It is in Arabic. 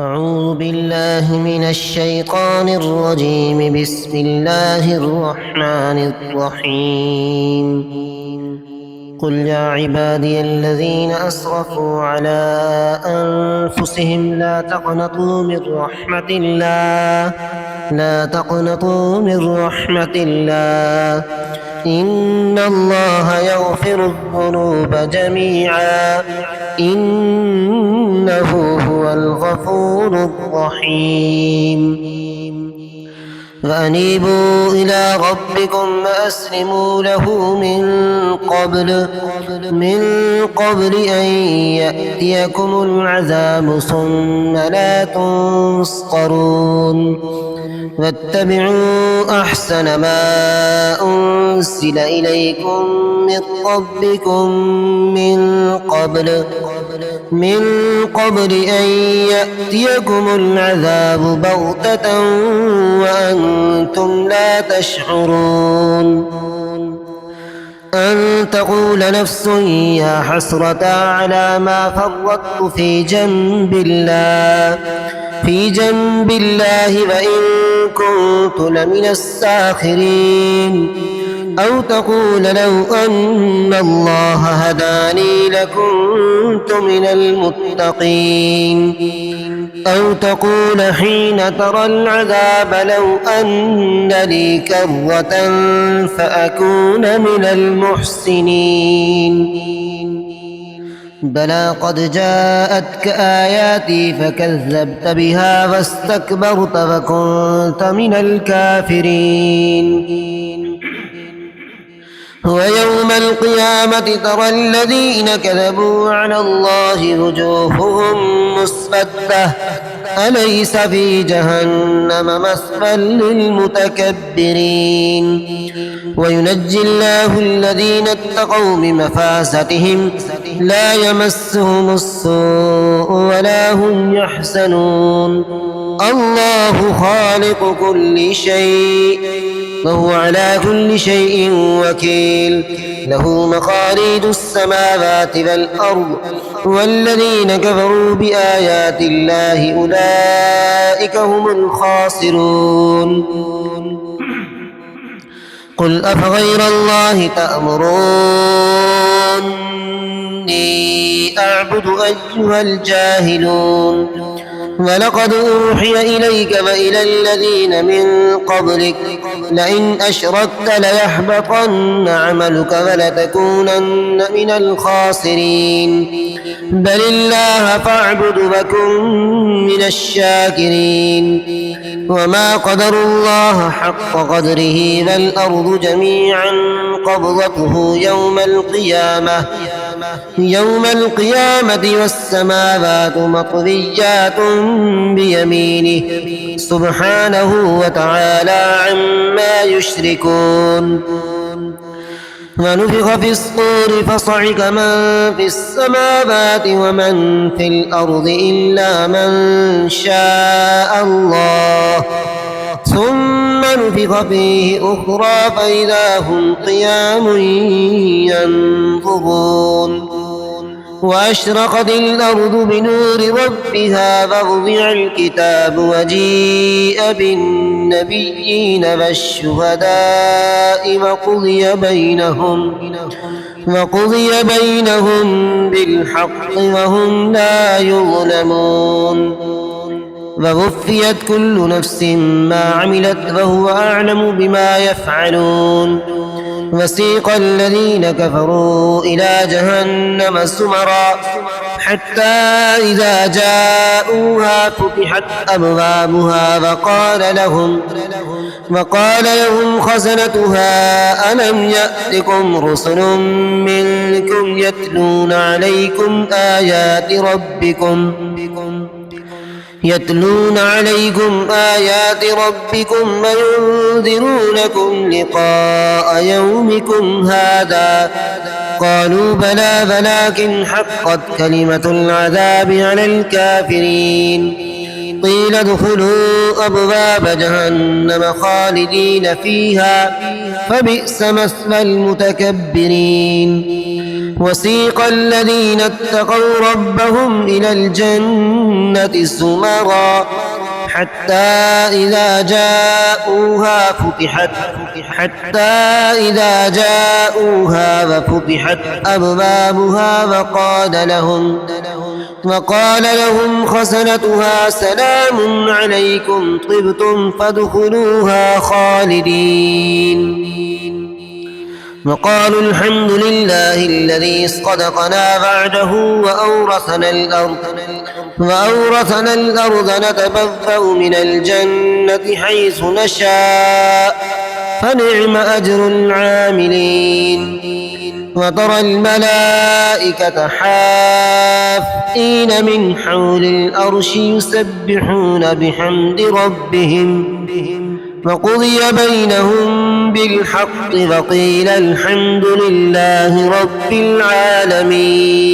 أعوذ بالله من الشيطان الرجيم. بسم الله الرحمن الرحيم. قل يا عبادي الذين أسرفوا على أنفسهم لا تقنطوا من رحمة الله إن الله يغفر الذنوب جميعا إنه هو الغفور الرحيم. فأنيبوا إلى ربكم وأسلموا له من قبل أن يأتيكم العذاب ثم لا تنصرون. واتبعوا أحسن ما أنزل إليكم من ربكم من قبل أن يأتيكم العذاب بغتة وأنتم لا تشعرون. أن تقول نفس يا حسرة على ما فرطت في جنب الله وإن كنت لمن الساخرين. أو تقول لو أن الله هداني لكنت من المتقين. أو تقول حين ترى العذاب لو أن لي كرة فأكون من المحسنين. بلى قد جاءتك آياتي فكذبت بها واستكبرت وكنت من الكافرين. ويوم القيامة ترى الذين كذبوا على الله وجوههم مسودة أليس في جهنم مثوى للمتكبرين. وينجي الله الذين اتقوا بمفازتهم لا يمسهم السوء ولا هم يحزنون. الله خالق كل شيء وهو على كل شيء وكيل. له مقاليد السماوات والأرض والذين كفروا بآيات الله أولئك هم الخاسرون. قل أفغير الله تأمروني أعبد أيها الجاهلون. ولقد أوحي إليك وإلى الذين من قبلك لئن أشركت ليحبطن عملك ولتكونن من الخاسرين. بل الله فاعبد وكن من الشاكرين. وما قدروا الله حق قدره والأرض جميعا قبضته يوم القيامة والسماوات مطويات بيمينه سبحانه وتعالى عما يشركون. ونفخ في الصور فصعق من في السماوات ومن في الأرض إلا من شاء الله ثم نفخ فيه أخرى فإذا هم قيام ينظرون. وأشرقت الأرض بنور ربها ووضع الكتاب وجيء بالنبيين والشهداء وقضي بينهم بالحق وهم لا يظلمون. ووفيت كل نفس ما عملت وهو أعلم بما يفعلون. وسيق الذين كفروا إلى جهنم زمرا حتى إذا جاءوها فتحت أبوابها وقال لهم خزنتها ألم يأتكم رسل منكم يتلون عليكم آيات ربكم وينذرونكم لقاء يومكم هذا. قالوا بلى ولكن حقت كلمة العذاب على الكافرين. قيل ادخلوا أبواب جهنم خالدين فيها فبئس مثوى المتكبرين. وسيق الذين اتقوا ربهم إلى الجنة الجنة زمرا حتى إذا جاءوها وفتحت أبوابها وقال لهم خزنتها سلام عليكم طبتم فادخلوها خالدين وقالوا الحمد لله الذي صدقنا وعده وأورثنا الأرض نتبوأ من الجنة حيث نشاء فنعم أجر العاملين وترى الملائكة حافين من حول الأرش يسبحون بحمد ربهم وقضي بينهم بالحق وقيل الحمد لله رب العالمين